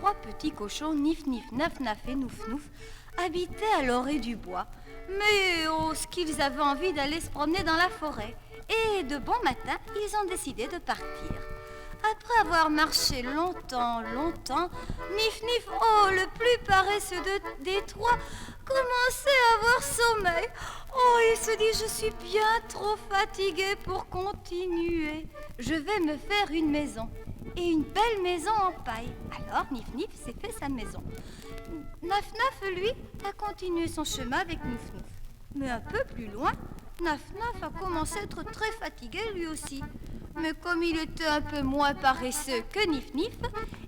trois petits cochons, Nif Nif, Naf Naf et Nouf Nouf, habitaient à l'orée du bois. Mais ce qu'ils avaient envie d'aller se promener dans la forêt. Et de bon matin, ils ont décidé de partir. Après avoir marché longtemps, Nif Nif, le plus paresseux des trois, commençait à avoir sommeil. Il se dit, je suis bien trop fatigué pour continuer. Je vais me faire une maison, et une belle maison en paille. Alors Nif Nif s'est fait sa maison. Naf Naf, lui, a continué son chemin avec Nouf Nouf. Mais un peu plus loin, Naf Naf a commencé à être très fatigué lui aussi. Mais comme il était un peu moins paresseux que Nif Nif,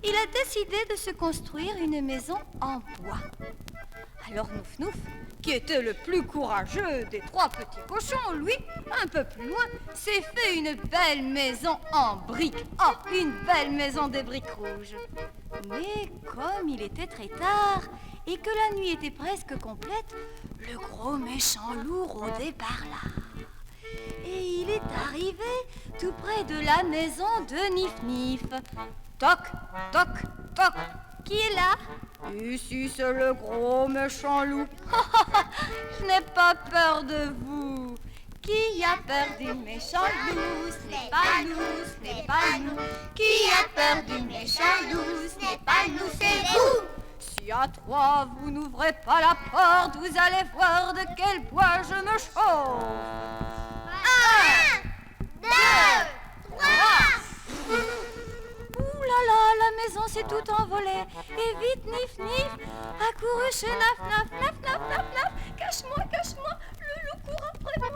il a décidé de se construire une maison en bois. Alors Nouf Nouf, qui était le plus courageux des trois petits cochons, lui, un peu plus loin, s'est fait une belle maison en briques. Une belle maison de briques rouges. Mais comme il était très tard et que la nuit était presque complète, le gros méchant loup rôdait par là. Et il est arrivé tout près de la maison de Nif Nif. Toc, toc, toc. Qui est là? Ici, c'est le gros méchant loup. Je n'ai pas peur de vous. Qui a peur du méchant loup? Ce n'est pas nous, ce n'est pas nous. Qui a peur du méchant loup? Ce n'est pas nous, c'est vous. Si à trois, vous n'ouvrez pas la porte, vous allez voir de quel bois je me chauffe. 1, 2, 3. Ouh là là, la maison s'est tout envolée. Et vite, Nif Nif a couru chez Naf Naf. Naf Naf, Naf Naf, cache-moi, cache-moi. Le loup court après moi.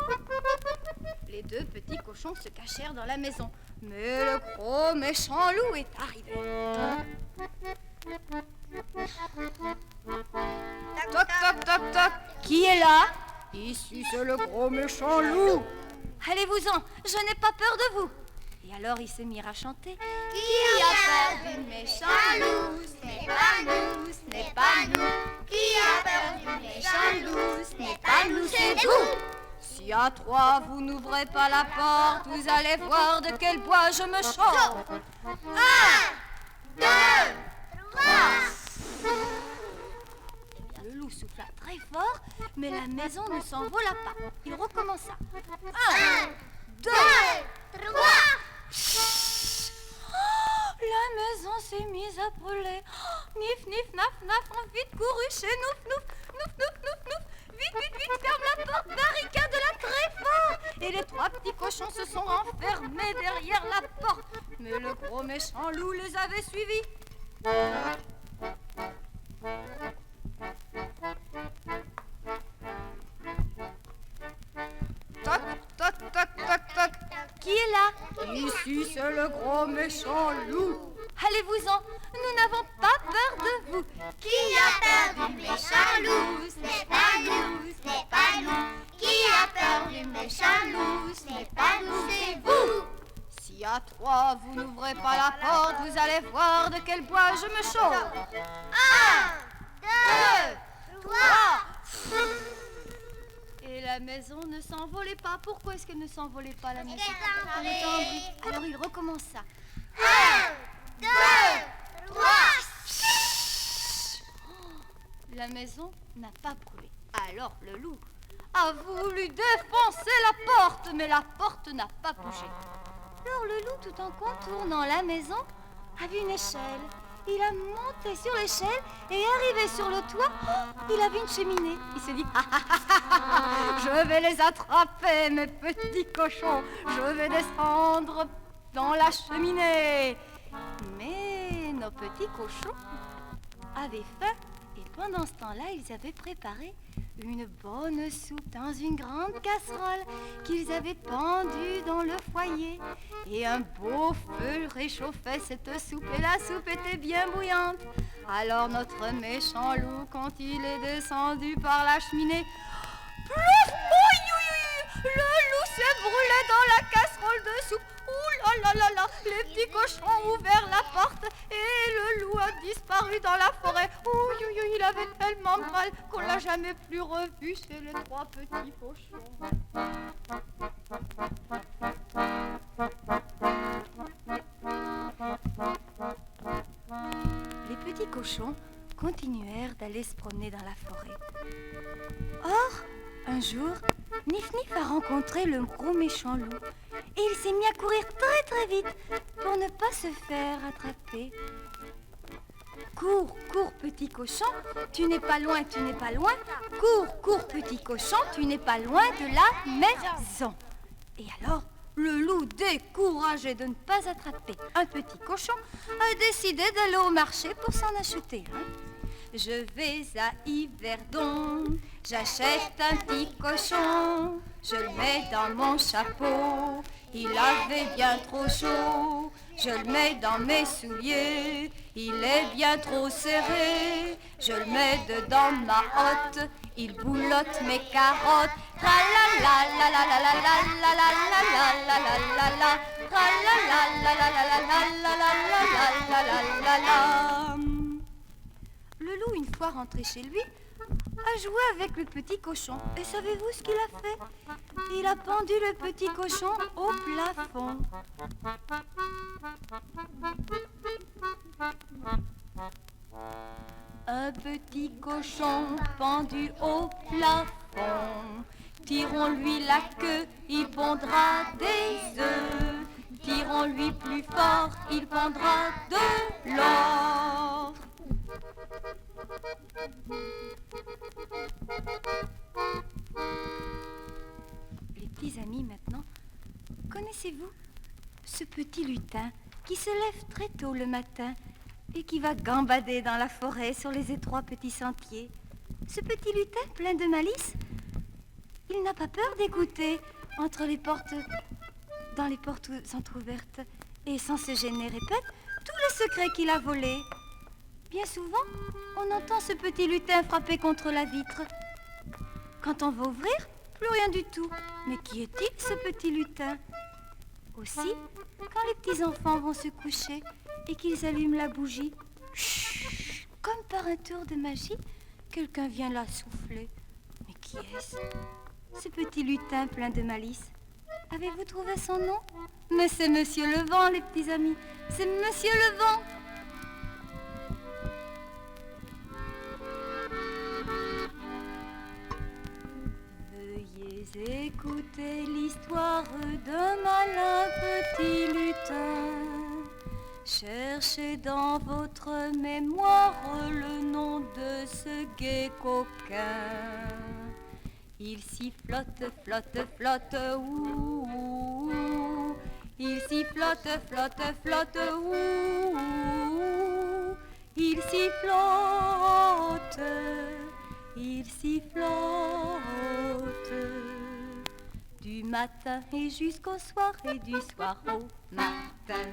Les deux petits cochons se cachèrent dans la maison. Mais le gros méchant loup est arrivé. Toc, toc, toc, toc. Qui est là? Ici, c'est le gros méchant loup. Allez-vous-en, je n'ai pas peur de vous. Et alors ils se mirent à chanter. Qui a peur du méchant loup? Ce n'est pas nous, ce n'est pas nous. Qui a peur du méchant loup? Ce n'est pas nous, c'est vous. Si à trois vous n'ouvrez pas la porte, vous allez voir de quel bois je me chauffe. 1, 2, 3. Le loup souffla très fort, mais la maison ne s'envola pas. Il recommença. 1, 2, 3. La maison s'est mise à brûler. Nif, Nif, Naf, Naf ont vite couru chez Nouf Nouf. Nouf, Nouf, Nouf, Nouf. Vite, vite, vite, ferme la porte, barricade-la très fort. Et les trois petits cochons se sont enfermés derrière la porte. Mais le gros méchant loup les avait suivis. Toc, toc, toc, toc, toc. Qui est là? Ici, c'est le gros méchant loup. Allez-vous-en, nous n'avons pas peur de vous. Qui a peur du méchant loup? Ce n'est pas nous, ce n'est pas nous. Qui a peur du méchant loup? Ce n'est pas nous, c'est vous. Si à trois, vous n'ouvrez pas la porte, vous allez voir de quel bois je me chauffe. 1, 2, 3. Et la maison ne s'envolait pas. Pourquoi est-ce qu'elle ne s'envolait pas, la maison? Elle était envolée. Alors il recommença. 1, 2, 3. La maison n'a pas brûlé. Alors le loup a voulu défoncer la porte, mais la porte n'a pas bougé. Alors le loup, tout en contournant la maison, a vu une échelle. Il a monté sur l'échelle et arrivé sur le toit, il a vu une cheminée. Il se dit, je vais les attraper, mes petits cochons. Je vais descendre dans la cheminée. Mais nos petits cochons avaient faim et pendant ce temps-là, ils avaient préparé une bonne soupe dans une grande casserole qu'ils avaient pendue dans le foyer. Et un beau feu réchauffait cette soupe et la soupe était bien bouillante. Alors notre méchant loup, quand il est descendu par la cheminée, plouf, le loup s'est brûlé dans la casserole de soupe. Ouh là là là là, les petits cochons ont ouvert la porte et le loup a disparu dans la forêt. Ouh, il avait tellement mal qu'on l'a jamais plus revu chez les trois petits cochons. Les petits cochons continuèrent d'aller se promener dans la forêt. Or, un jour, Nif-Nif a rencontré le gros méchant loup et il s'est mis à courir très très vite pour ne pas se faire attraper. Cours, cours, petit cochon, tu n'es pas loin, tu n'es pas loin. Cours, cours, petit cochon, tu n'es pas loin de la maison. Et alors, le loup, découragé de ne pas attraper un petit cochon, a décidé d'aller au marché pour s'en acheter un. Je vais à Yverdon, j'achète un petit cochon, je le mets dans mon chapeau, il avait bien trop chaud. Je le mets dans mes souliers, il est bien trop serré. Je le mets dedans ma hotte, il boulotte mes carottes. Le loup, une fois rentré chez lui, a joué avec le petit cochon. Et savez-vous ce qu'il a fait? Il a pendu le petit cochon au plafond. Un petit cochon pendu au plafond. Tirons-lui la queue, il pondra des œufs. Tirons-lui plus fort, il pondra de l'or. Les petits amis maintenant, connaissez-vous ce petit lutin qui se lève très tôt le matin et qui va gambader dans la forêt sur les étroits petits sentiers? Ce petit lutin plein de malice, il n'a pas peur d'écouter dans les portes entrouvertes et sans se gêner répète tous les secrets qu'il a volés. Bien souvent, on entend ce petit lutin frapper contre la vitre. Quand on va ouvrir, plus rien du tout. Mais qui est-il, ce petit lutin? Aussi, quand les petits enfants vont se coucher et qu'ils allument la bougie, chut, comme par un tour de magie, quelqu'un vient là souffler. Mais qui est-ce? Ce petit lutin plein de malice. Avez-vous trouvé son nom? Mais c'est Monsieur le Vent, les petits amis. C'est Monsieur le Vent. Veuillez écouter l'histoire d'un malin petit lutin. Cherchez dans votre mémoire le nom de ce gai coquin. Il s'y flotte, flotte, flotte, ouh, ouh. Il s'y flotte, flotte, flotte, ouh, ouh. Il s'y flotte, il s'y flotte. Du matin et jusqu'au soir et du soir au matin.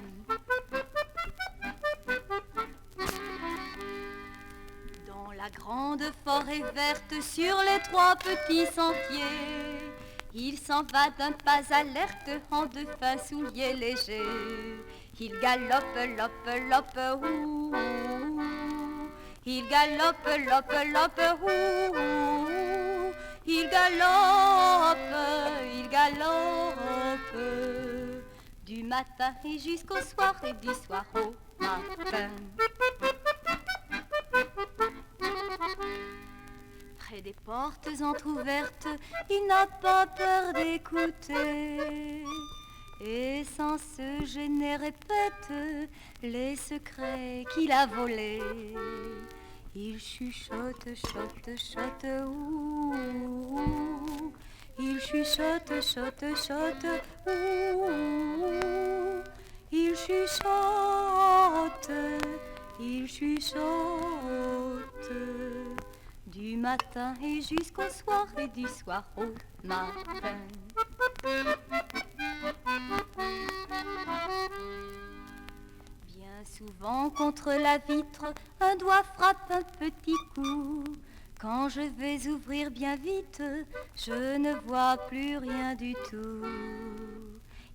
Dans la grande forêt verte sur les trois petits sentiers, il s'en va d'un pas alerte en de fins souliers légers. Il galope, lope, lope, ouh, ouh. Il galope, lope, lope, ouh, ouh. Il galope, du matin et jusqu'au soir et du soir au matin. Près des portes entr'ouvertes, il n'a pas peur d'écouter et sans se gêner répète les secrets qu'il a volés. Il chuchote, chote, chote, ouh, ouh. Il chuchote, chote, chote, ouh, ouh. Il chuchote, il chuchote. Du matin et jusqu'au soir et du soir au matin. Bien souvent contre la vitre, un doigt frappe un petit coup. Quand je vais ouvrir bien vite, je ne vois plus rien du tout.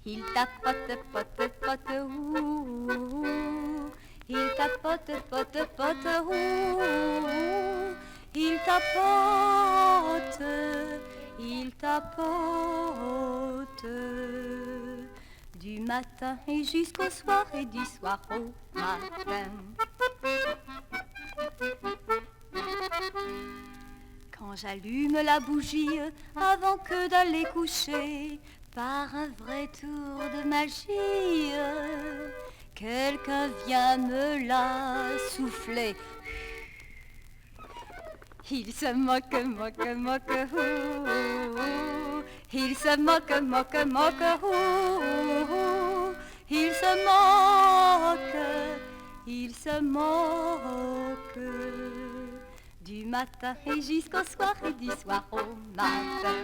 Il tapote, pote, pote, ouh, ouh. Il tapote, pote, pote, ouh, ouh. Il tapote, il tapote. Du matin et jusqu'au soir et du soir au matin. Quand j'allume la bougie avant que d'aller coucher, par un vrai tour de magie, quelqu'un vient me la souffler. Il se moque, moque, moque, il se moque, moque, moque, il se moque du matin et jusqu'au soir et du soir au matin.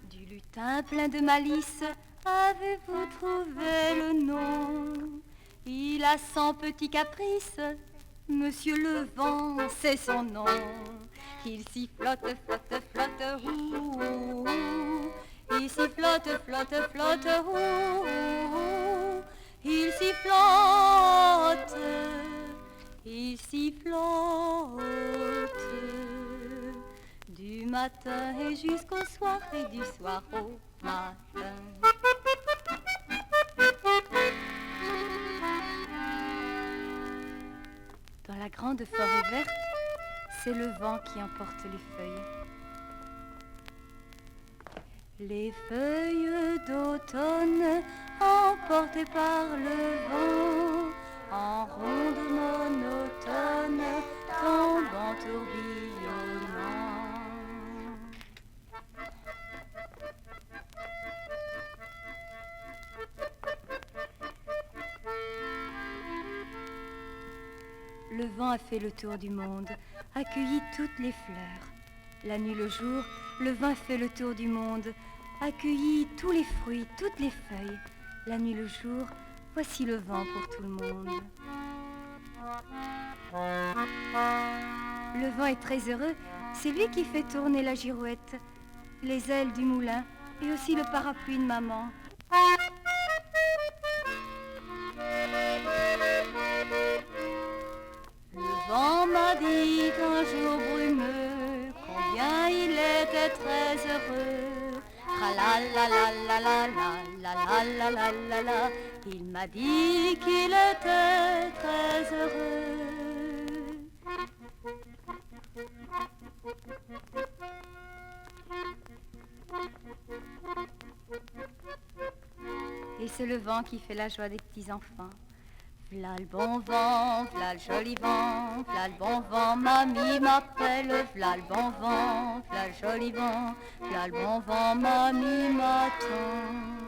Du lutin plein de malice, avez-vous trouvé le nom? Il a 100 petits caprices, Monsieur le Vent, c'est son nom. Il s'y flotte, flotte, flotte, ouh, il s'y flotte, flotte, flotte, ouh, il s'y flotte, il s'y flotte, du matin et jusqu'au soir et du soir au matin. Dans la grande forêt verte, c'est le vent qui emporte les feuilles. Les feuilles d'automne emportées par le vent, en ronde monotone, tombant tourbillonnant. Le vent a fait le tour du monde, a cueilli toutes les fleurs. La nuit, le jour, le vent a fait le tour du monde, a cueilli tous les fruits, toutes les feuilles. La nuit, le jour, voici le vent pour tout le monde. Le vent est très heureux, c'est lui qui fait tourner la girouette, les ailes du moulin et aussi le parapluie de maman. Le vent m'a dit un jour brumeux combien il était très heureux. Tra la la la la la la la la la la la. Il m'a dit qu'il était très heureux. Et c'est le vent qui fait la joie des petits enfants. V'là le bon vent, v'là le joli vent, v'là le bon vent, mamie m'appelle. V'là le bon vent, v'là le joli vent, v'là le bon vent, mamie m'attend.